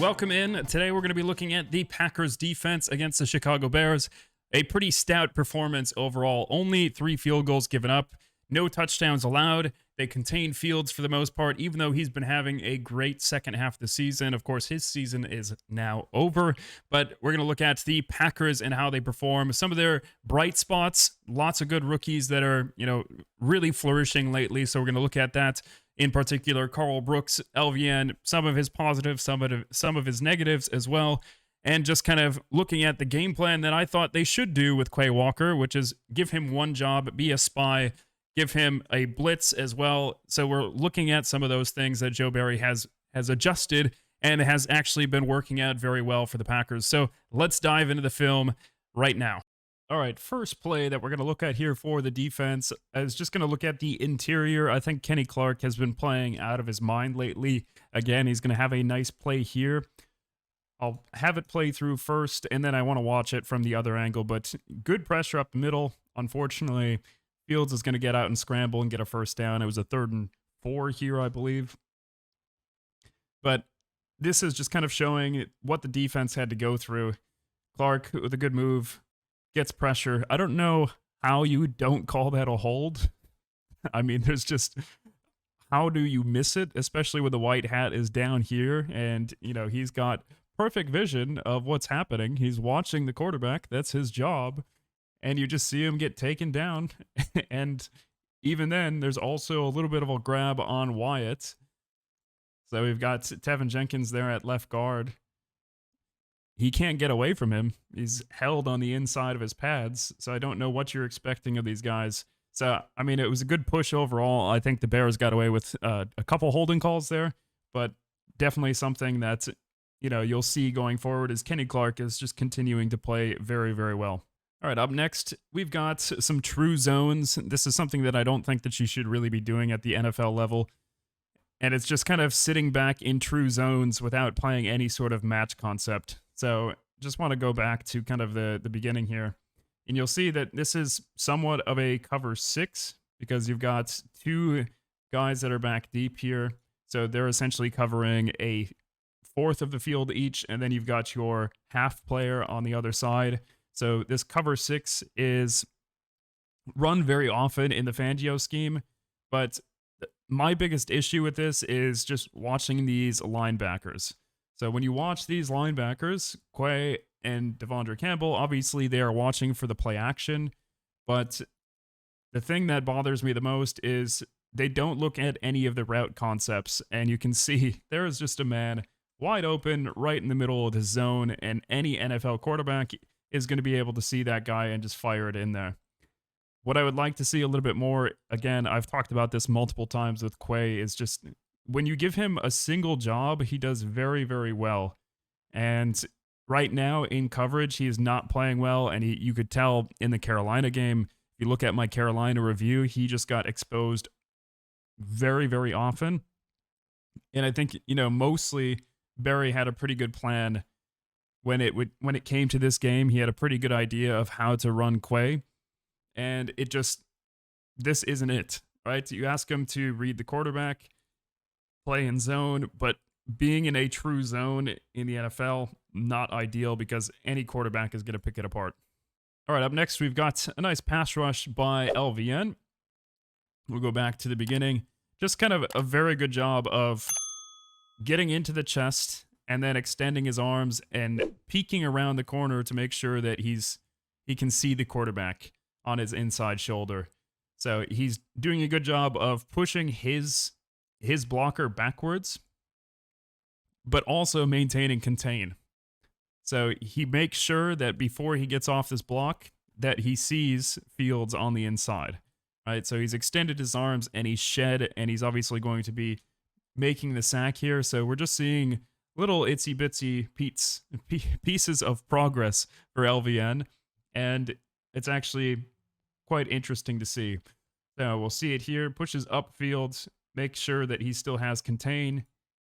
welcome in. Today we're going to be looking at the Packers defense against the Chicago Bears. A pretty stout performance overall. Only 3 field goals given up, no touchdowns allowed. They contained Fields for the most part, even though he's been having a great second half of the season. Of course, his season is now over, but we're going to look at the Packers and how they perform. Some of their bright spots, lots of good rookies that are, really flourishing lately. So we're going to look at that. In particular, Carl Brooks, LVN, some of his positives, some of his negatives as well. And just kind of looking at the game plan that I thought they should do with Quay Walker, which is give him one job, be a spy, give him a blitz as well. So we're looking at some of those things that Joe Barry has adjusted and has actually been working out very well for the Packers. So let's dive into the film right now. All right, first play that we're going to look at here for the defense is just going to look at the interior. I think Kenny Clark has been playing out of his mind lately. Again, he's going to have a nice play here. I'll have it play through first, and then I want to watch it from the other angle. But good pressure up the middle. Unfortunately, Fields is going to get out and scramble and get a first down. It was a 3rd and 4 here, I believe. But this is just kind of showing what the defense had to go through. Clark with a good move. Gets pressure. I don't know how you don't call that a hold. I mean, there's just, how do you miss it? Especially when the white hat is down here and, he's got perfect vision of what's happening. He's watching the quarterback. That's his job. And you just see him get taken down. And even then, there's also a little bit of a grab on Wyatt. So we've got Tevin Jenkins there at left guard. He can't get away from him. He's held on the inside of his pads, so I don't know what you're expecting of these guys. So, I mean, it was a good push overall. I think the Bears got away with a couple holding calls there, but definitely something that, you'll see going forward is Kenny Clark is just continuing to play very, very well. All right, up next, we've got some true zones. This is something that I don't think that you should really be doing at the NFL level. And it's just kind of sitting back in true zones without playing any sort of match concept. So just want to go back to kind of the beginning here. And you'll see that this is somewhat of a cover 6 because you've got 2 guys that are back deep here. So they're essentially covering a 1/4 of the field each. And then you've got your half player on the other side. So this cover 6 is run very often in the Fangio scheme. But my biggest issue with this is just watching these linebackers. So when you watch these linebackers, Quay and Devondre Campbell, obviously they are watching for the play action, but the thing that bothers me the most is they don't look at any of the route concepts, and you can see there is just a man wide open right in the middle of the zone, and any NFL quarterback is going to be able to see that guy and just fire it in there. What I would like to see a little bit more, again, I've talked about this multiple times with Quay, is just when you give him a single job, he does very, very well. And right now in coverage, he is not playing well. And you could tell in the Carolina game, if you look at my Carolina review, he just got exposed very, very often. And I think, mostly Barry had a pretty good plan when it came to this game. He had a pretty good idea of how to run Quay. And this isn't it, right? You ask him to read the quarterback, play in zone, but being in a true zone in the NFL, not ideal because any quarterback is going to pick it apart. All right, up next, we've got a nice pass rush by LVN. We'll go back to the beginning. Just kind of a very good job of getting into the chest and then extending his arms and peeking around the corner to make sure that he can see the quarterback on his inside shoulder. So he's doing a good job of pushing his blocker backwards, but also maintaining contain. So he makes sure that before he gets off this block, that he sees Fields on the inside, right? So he's extended his arms and he's shed, and he's obviously going to be making the sack here. So we're just seeing little itsy bitsy pieces of progress for LVN, and it's actually quite interesting to see. So we'll see it here, pushes upfield, make sure that he still has contain,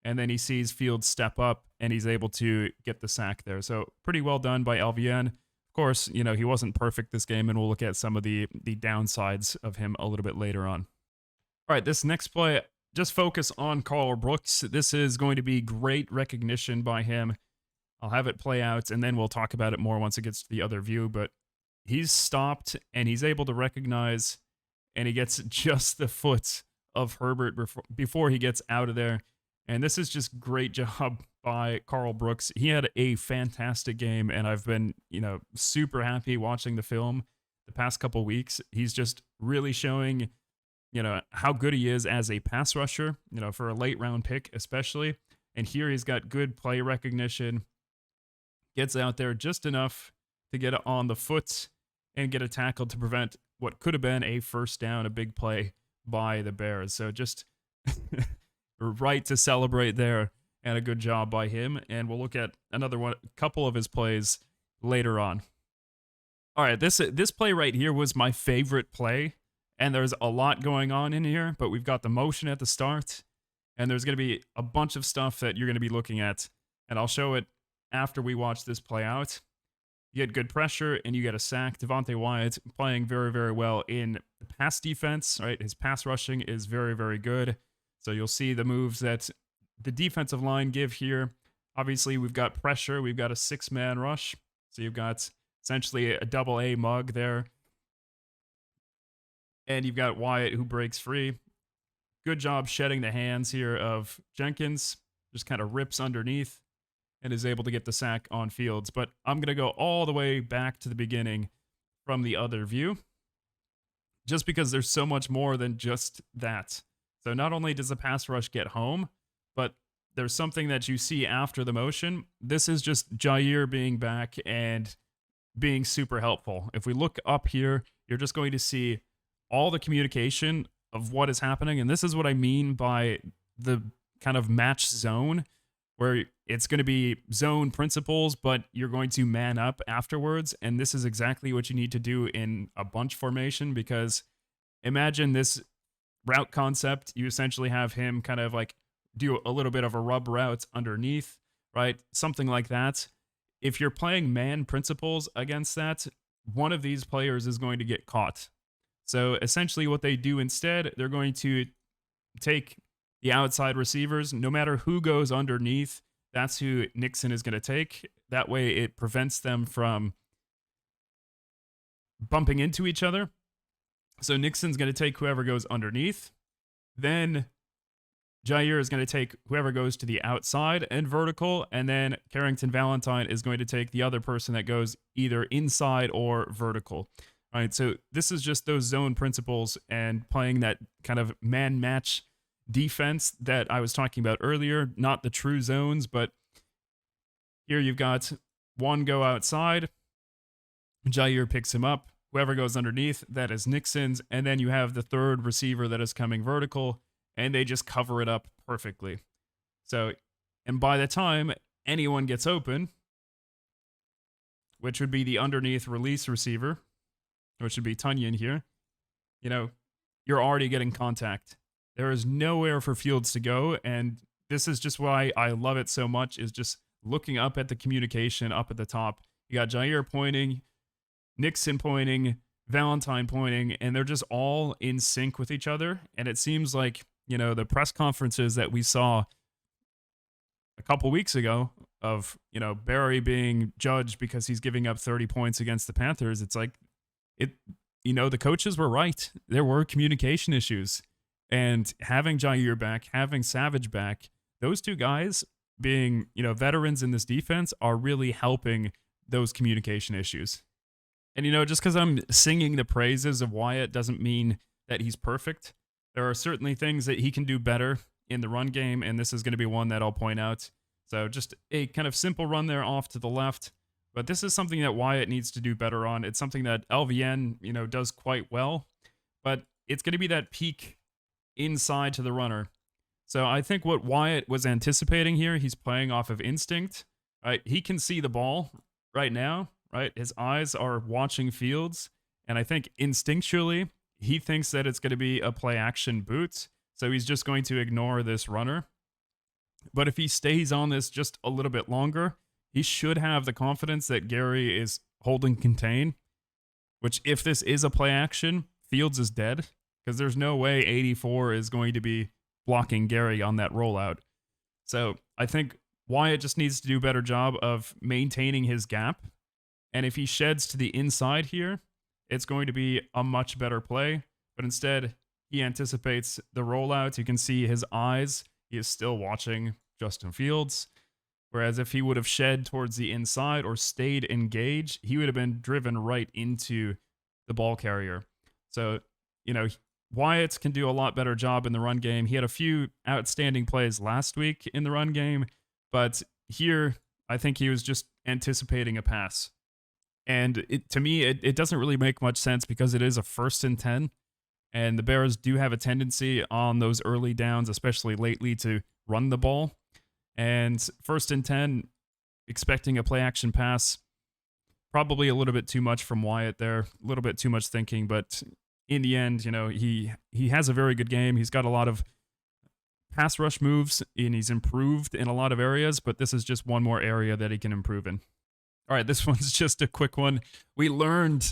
and then he sees Fields step up, and he's able to get the sack there. So pretty well done by LVN. Of course, he wasn't perfect this game, and we'll look at some of the downsides of him a little bit later on. All right, this next play, just focus on Carl Brooks. This is going to be great recognition by him. I'll have it play out, and then we'll talk about it more once it gets to the other view. But he's stopped, and he's able to recognize, and he gets just the foot of Herbert before he gets out of there. And this is just great job by Carl Brooks. He had a fantastic game, and I've been, super happy watching the film the past couple weeks. He's just really showing, how good he is as a pass rusher, for a late round pick, especially. And here he's got good play recognition, gets out there just enough to get on the foot and get a tackle to prevent what could have been a first down, a big play by the Bears. So just right to celebrate there, and a good job by him. And we'll look at a couple of his plays later on. All right, this play right here was my favorite play, and there's a lot going on in here, but we've got the motion at the start, and there's going to be a bunch of stuff that you're going to be looking at, and I'll show it after we watch this play out. You get good pressure, and you get a sack. Devontae Wyatt playing very, very well in the pass defense, right? His pass rushing is very, very good. So you'll see the moves that the defensive line give here. Obviously, we've got pressure. We've got a 6-man rush. So you've got essentially a double A mug there. And you've got Wyatt who breaks free. Good job shedding the hands here of Jenkins. Just kind of rips underneath and is able to get the sack on Fields. But I'm going to go all the way back to the beginning from the other view, just because there's so much more than just that. So not only does the pass rush get home, but there's something that you see after the motion. This is just Jair being back and being super helpful. If we look up here, you're just going to see all the communication of what is happening. And this is what I mean by the kind of match zone, where it's going to be zone principles, but you're going to man up afterwards. And this is exactly what you need to do in a bunch formation, because imagine this route concept. You essentially have him kind of like do a little bit of a rub route underneath, right? Something like that. If you're playing man principles against that, one of these players is going to get caught. So essentially what they do instead, they're going to take the outside receivers. No matter who goes underneath, that's who Nixon is going to take. That way it prevents them from bumping into each other. So Nixon's going to take whoever goes underneath. Then Jair is going to take whoever goes to the outside and vertical. And then Carrington Valentine is going to take the other person that goes either inside or vertical. All right, so this is just those zone principles and playing that kind of man match defense that I was talking about earlier. Not the true zones, but here you've got one go outside. Jair picks him up. Whoever goes underneath, that is Nixon's. And then you have the third receiver that is coming vertical, and they just cover it up perfectly. So, and by the time anyone gets open, which would be the underneath release receiver, which would be Tunyon here, you're already getting contact. There is nowhere for Fields to go, and this is just why I love it so much, is just looking up at the communication up at the top. You got Jair pointing, Nixon pointing, Valentine pointing, and they're just all in sync with each other. And it seems like, the press conferences that we saw a couple weeks ago of, Barry being judged because he's giving up 30 points against the Panthers, it's like, the coaches were right. There were communication issues. And having Jair back, having Savage back, those two guys being, veterans in this defense are really helping those communication issues. And, just because I'm singing the praises of Wyatt doesn't mean that he's perfect. There are certainly things that he can do better in the run game, and this is going to be one that I'll point out. So just a kind of simple run there off to the left. But this is something that Wyatt needs to do better on. It's something that LVN, does quite well. But it's going to be that peak inside to the runner. So I think what Wyatt was anticipating here, he's playing off of instinct. Right? He can see the ball right now. Right? His eyes are watching Fields. And I think instinctually, he thinks that it's going to be a play action boot. So he's just going to ignore this runner. But if he stays on this just a little bit longer, he should have the confidence that Gary is holding contain, which if this is a play action, Fields is dead, because there's no way 84 is going to be blocking Gary on that rollout. So I think Wyatt just needs to do a better job of maintaining his gap. And if he sheds to the inside here, it's going to be a much better play. But instead, he anticipates the rollout. You can see his eyes. He is still watching Justin Fields. Whereas if he would have shed towards the inside or stayed engaged, he would have been driven right into the ball carrier. So, Wyatt can do a lot better job in the run game. He had a few outstanding plays last week in the run game, but here I think he was just anticipating a pass. And to me, it doesn't really make much sense because it is a 1st and 10. And the Bears do have a tendency on those early downs, especially lately, to run the ball. And 1st and 10, expecting a play action pass, probably a little bit too much from Wyatt there, a little bit too much thinking. But in the end, he has a very good game. He's got a lot of pass rush moves, and he's improved in a lot of areas. But this is just one more area that he can improve in. All right, this one's just a quick one. We learned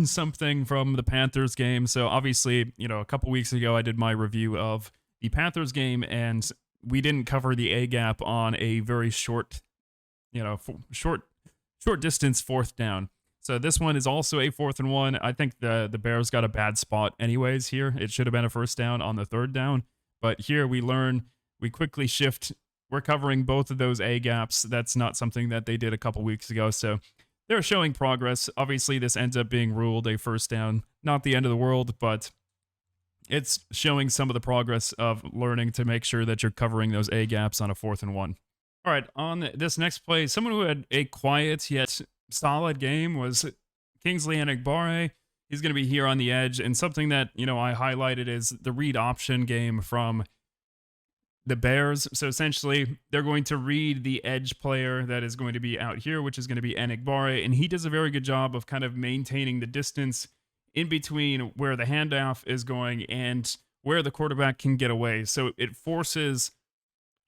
something from the Panthers game. So obviously, a couple weeks ago, I did my review of the Panthers game, and we didn't cover the A gap on a very short distance 4th down. So this one is also a 4th and 1. I think the Bears got a bad spot anyways here. It should have been a 1st down on the 3rd down. But here we quickly shift. We're covering both of those A gaps. That's not something that they did a couple weeks ago. So they're showing progress. Obviously, this ends up being ruled a 1st down. Not the end of the world, but it's showing some of the progress of learning to make sure that you're covering those A gaps on a 4th and 1. All right, on this next play, someone who had a quiet yet solid game was Kingsley Enagbare. He's going to be here on the edge, and something that, I highlighted is the read option game from the Bears. So essentially, they're going to read the edge player that is going to be out here, which is going to be Enagbare, and he does a very good job of kind of maintaining the distance in between where the handoff is going and where the quarterback can get away. So it forces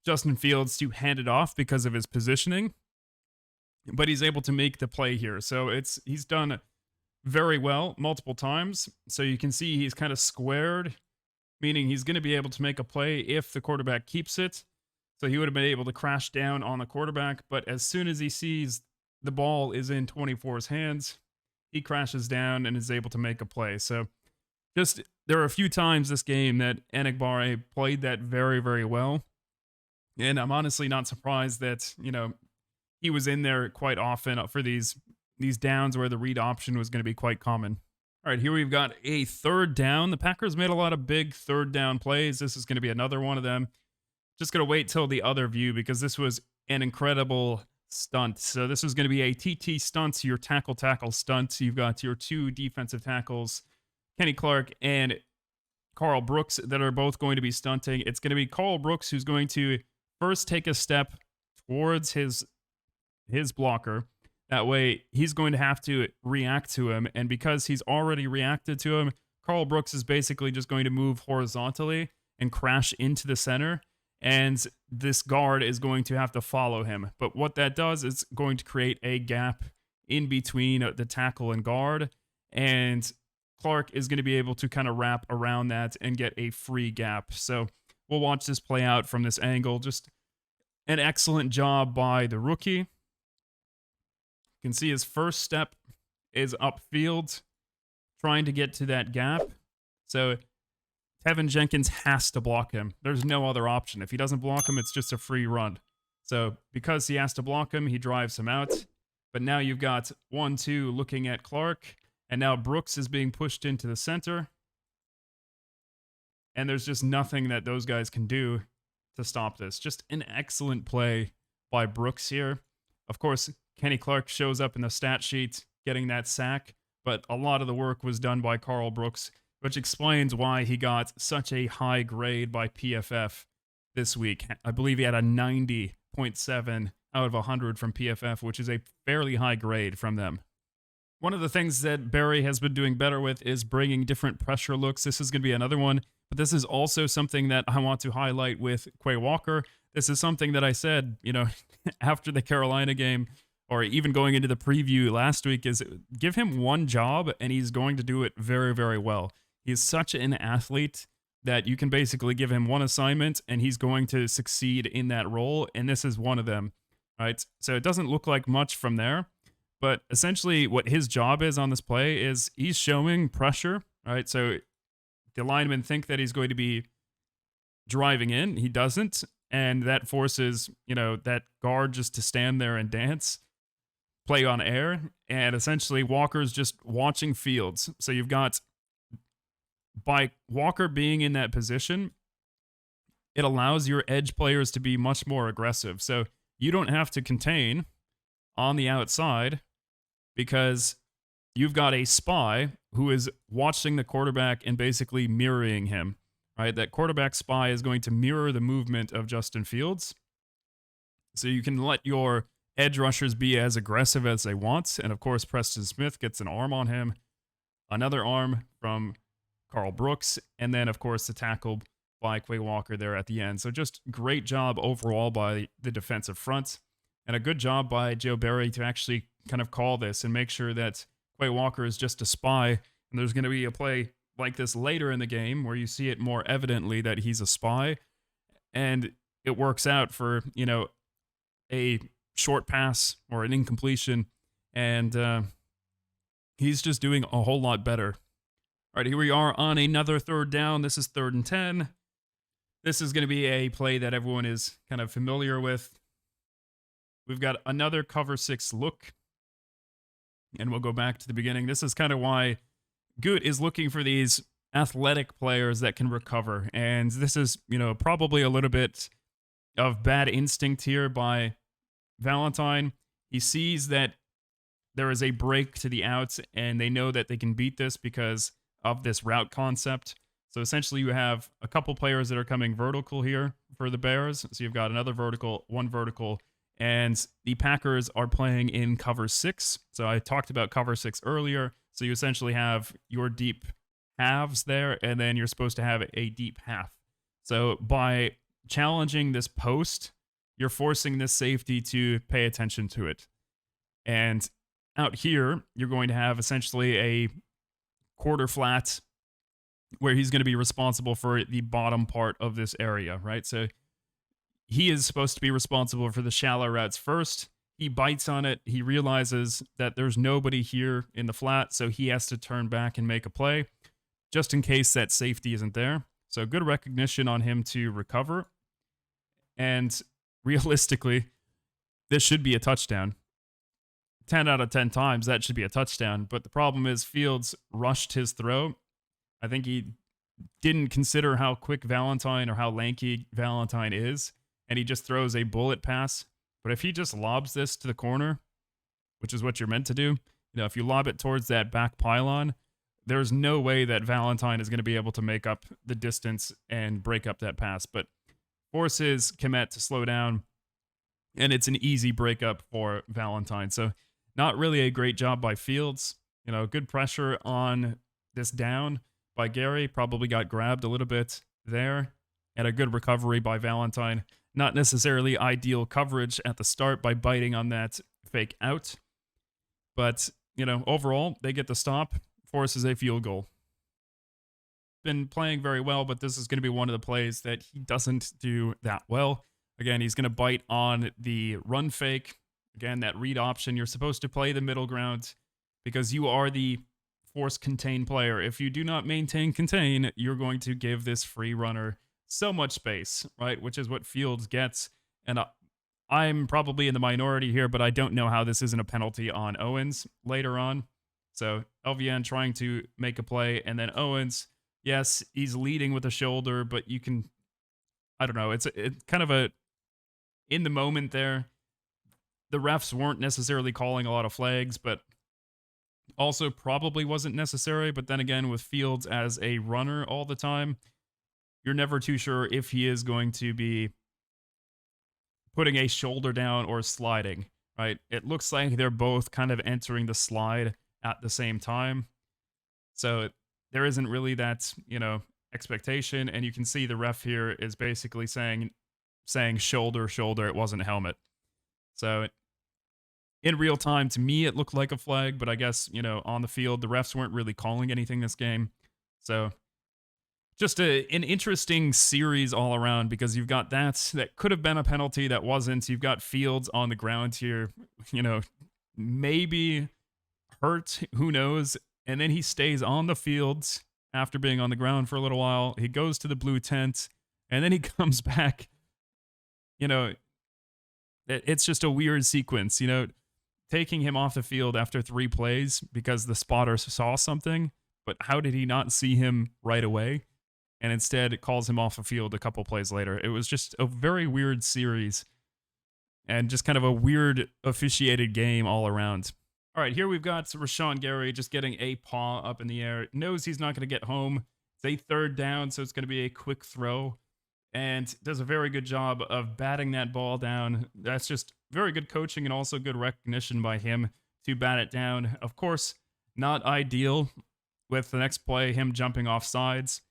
Justin Fields to hand it off because of his positioning, but he's able to make the play here. So he's done very well multiple times. So you can see he's kind of squared, meaning he's going to be able to make a play if the quarterback keeps it. So he would have been able to crash down on the quarterback, but as soon as he sees the ball is in 24's hands, he crashes down and is able to make a play. So there are a few times this game that Enagbare played that very, very well. And I'm honestly not surprised that, he was in there quite often for these downs where the read option was going to be quite common. All right, here we've got a 3rd down. The Packers made a lot of big 3rd down plays. This is going to be another one of them. Just going to wait till the other view because this was an incredible stunt. So this is going to be a TT stunt, your tackle stunt. You've got your 2 defensive tackles, Kenny Clark and Carl Brooks, that are both going to be stunting. It's going to be Carl Brooks who's going to first take a step towards his blocker. That way, he's going to have to react to him. And because he's already reacted to him, Carl Brooks is basically just going to move horizontally and crash into the center. And this guard is going to have to follow him. But what that does is going to create a gap in between the tackle and guard. And Clark is going to be able to kind of wrap around that and get a free gap. So we'll watch this play out from this angle. Just an excellent job by the rookie. You can see his first step is upfield, trying to get to that gap. So Tevin Jenkins has to block him. There's no other option. If he doesn't block him, it's just a free run. So because he has to block him, he drives him out. But now you've got 1-2 looking at Clark. And now Brooks is being pushed into the center. And there's just nothing that those guys can do to stop this. Just an excellent play by Brooks here. Of course, Kenny Clark shows up in the stat sheet getting that sack. But a lot of the work was done by Carl Brooks, which explains why he got such a high grade by PFF this week. I believe he had a 90.7 out of 100 from PFF, which is a fairly high grade from them. One of the things that Barry has been doing better with is bringing different pressure looks. This is going to be another one, but this is also something that I want to highlight with Quay Walker. This is something that I said, after the Carolina game, or even going into the preview last week, is give him one job and he's going to do it very, very well. He's such an athlete that you can basically give him one assignment and he's going to succeed in that role. And this is one of them, right? So it doesn't look like much from there, but essentially what his job is on this play is he's showing pressure, right? So the linemen think that he's going to be driving in. He doesn't. And that forces, that guard just to stand there and dance, play on air. And essentially Walker's just watching Fields. So you've got, by Walker being in that position, it allows your edge players to be much more aggressive. So you don't have to contain on the outside because you've got a spy who is watching the quarterback and basically mirroring him, right? That quarterback spy is going to mirror the movement of Justin Fields. So you can let your edge rushers be as aggressive as they want. And of course, Preston Smith gets an arm on him, another arm from Carl Brooks, and then, of course, the tackle by Quay Walker there at the end. So just great job overall by the defensive front, and a good job by Joe Barry to actually kind of call this and make sure that Quay Walker is just a spy. And there's going to be a play like this later in the game where you see it more evidently that he's a spy, and it works out for, a short pass or an incompletion, and he's just doing a whole lot better. All right, here we are on another third down. This is 3rd and 10. This is going to be a play that everyone is kind of familiar with. We've got another cover 6 look, and we'll go back to the beginning. This is kind of why Good is looking for these athletic players that can recover, and this is, probably a little bit of bad instinct here by Valentine. He sees that there is a break to the outs, and they know that they can beat this because of this route concept. So essentially you have a couple players that are coming vertical here for the Bears. So you've got another vertical, one vertical, and the Packers are playing in cover 6. So I talked about cover 6 earlier. So you essentially have your deep halves there, and then you're supposed to have a deep half. So by challenging this post, you're forcing this safety to pay attention to it. And out here, you're going to have essentially a quarter flat where he's going to be responsible for the bottom part of this area, right? So he is supposed to be responsible for the shallow routes first. He bites on it. He realizes that there's nobody here in the flat, so he has to turn back and make a play just in case that safety isn't there. So good recognition on him to recover. And realistically, this should be a touchdown. 10 out of 10 times, that should be a touchdown. But the problem is Fields rushed his throw. I think he didn't consider how quick Valentine or how lanky Valentine is, and he just throws a bullet pass. But if he just lobs this to the corner, which is what you're meant to do, if you lob it towards that back pylon, there's no way that Valentine is going to be able to make up the distance and break up that pass. But forces Kmet to slow down, and it's an easy breakup for Valentine. So not really a great job by Fields. Good pressure on this down by Gary. Probably got grabbed a little bit there. And a good recovery by Valentine. Not necessarily ideal coverage at the start by biting on that fake out. But, overall, they get the stop. Forces a field goal. Been playing very well, but this is going to be one of the plays that he doesn't do that well. Again, he's going to bite on the run fake. Again, that read option, you're supposed to play the middle ground because you are the force contain player. If you do not maintain contain, you're going to give this free runner so much space, right? Which is what Fields gets. And I'm probably in the minority here, but I don't know how this isn't a penalty on Owens later on. So LVN trying to make a play, and then Owens, yes, he's leading with a shoulder, but you can, I don't know, it's kind of a, in the moment there, the refs weren't necessarily calling a lot of flags, but also probably wasn't necessary. But then again, with Fields as a runner all the time, you're never too sure if he is going to be putting a shoulder down or sliding, right? It looks like they're both kind of entering the slide at the same time. So there isn't really that, expectation. And you can see the ref here is basically saying shoulder, it wasn't helmet. So in real time, to me, it looked like a flag, but I guess, on the field, the refs weren't really calling anything this game. So just an interesting series all around because you've got that could have been a penalty that wasn't. You've got Fields on the ground here, maybe hurt, who knows? And then he stays on the field after being on the ground for a little while. He goes to the blue tent and then he comes back. It's just a weird sequence, taking him off the field after 3 plays because the spotter saw something, but how did he not see him right away? And instead it calls him off the field a couple plays later. It was just a very weird series and just kind of a weird officiated game all around. All right, here we've got Rashawn Gary just getting a paw up in the air. Knows he's not going to get home. It's a 3rd down, so it's going to be a quick throw. And does a very good job of batting that ball down. That's just very good coaching and also good recognition by him to bat it down. Of course, not ideal with the next play, him jumping off sides.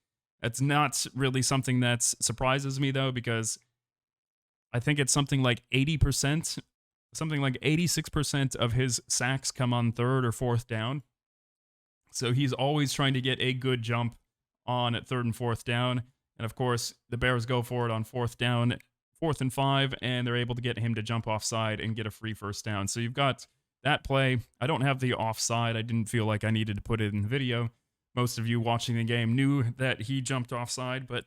It's not really something that surprises me, though, because I think it's something like 80%, something like 86% of his sacks come on 3rd or 4th down. So he's always trying to get a good jump on 3rd and 4th down. And of course, the Bears go for it on 4th down, 4th and 5, and they're able to get him to jump offside and get a free 1st down. So you've got that play. I don't have the offside. I didn't feel like I needed to put it in the video. Most of you watching the game knew that he jumped offside, but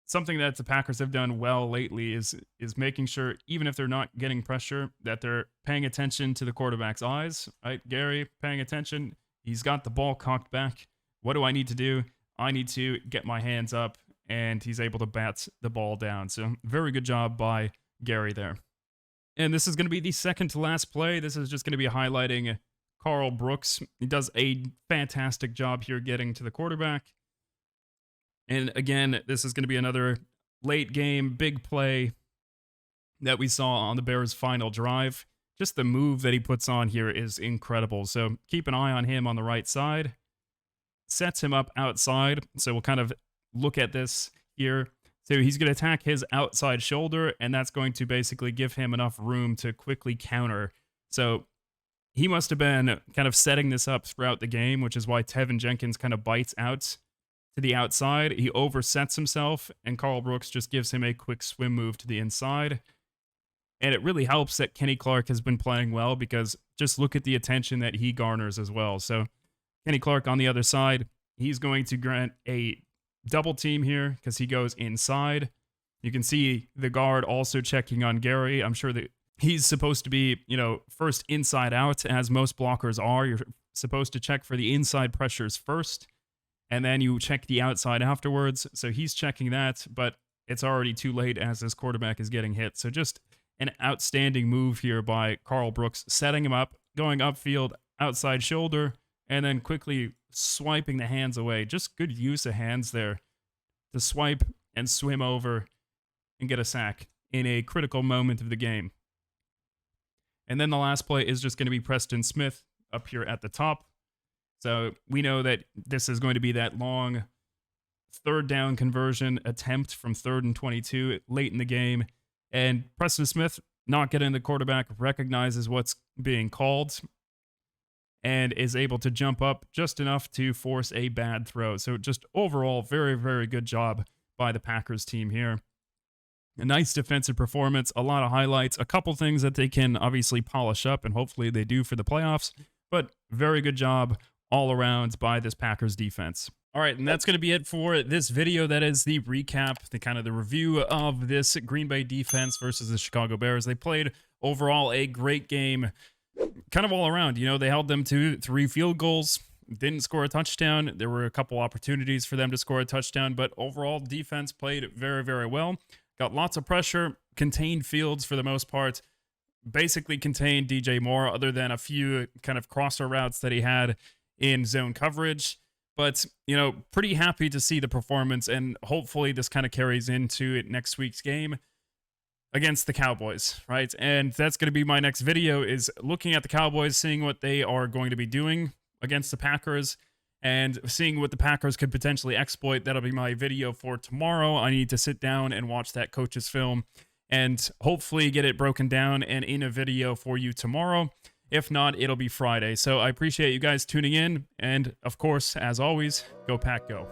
something that the Packers have done well lately is making sure, even if they're not getting pressure, that they're paying attention to the quarterback's eyes. Right, Gary, paying attention. He's got the ball cocked back. What do I need to do? I need to get my hands up, and he's able to bat the ball down. So very good job by Gary there. And this is going to be the second to last play. This is just going to be highlighting Carl Brooks. He does a fantastic job here getting to the quarterback. And again, this is going to be another late game, big play that we saw on the Bears' final drive. Just the move that he puts on here is incredible. So keep an eye on him on the right side. Sets him up outside. So we'll kind of look at this here. So he's going to attack his outside shoulder, and that's going to basically give him enough room to quickly counter. So he must have been kind of setting this up throughout the game, which is why Tevin Jenkins kind of bites out to the outside. He oversets himself, and Carl Brooks just gives him a quick swim move to the inside. And it really helps that Kenny Clark has been playing well, because just look at the attention that he garners as well. So Kenny Clark on the other side, he's going to grant a double team here because he goes inside. You can see the guard also checking on Gary. I'm sure that he's supposed to be, first inside out, as most blockers are. You're supposed to check for the inside pressures first, and then you check the outside afterwards. So he's checking that, but it's already too late as his quarterback is getting hit. So just an outstanding move here by Carl Brooks, setting him up, going upfield, outside shoulder, and then quickly swiping the hands away. Just good use of hands there to swipe and swim over and get a sack in a critical moment of the game. And then the last play is just going to be Preston Smith up here at the top. So we know that this is going to be that long 3rd down conversion attempt from 3rd and 22 late in the game. And Preston Smith, not getting the quarterback, recognizes what's being called and is able to jump up just enough to force a bad throw. So just overall, very, very good job by the Packers team here. A nice defensive performance, a lot of highlights, a couple things that they can obviously polish up, and hopefully they do for the playoffs, but very good job all around by this Packers defense. All right, and that's going to be it for this video. That is the recap, the review of this Green Bay defense versus the Chicago Bears. They played overall a great game, kind of all around. They held them to 3 field goals, didn't score a touchdown. There were a couple opportunities for them to score a touchdown, but overall defense played very, very well. Got lots of pressure, contained Fields for the most part, basically contained DJ Moore other than a few kind of crosser routes that he had in zone coverage. But, pretty happy to see the performance, and hopefully this kind of carries into next week's game against the Cowboys, right? And that's going to be my next video, is looking at the Cowboys, seeing what they are going to be doing against the Packers, and seeing what the Packers could potentially exploit. That'll be my video for tomorrow. I need to sit down and watch that coach's film and hopefully get it broken down and in a video for you tomorrow. If not, it'll be Friday. So I appreciate you guys tuning in. And of course, as always, go Pack Go.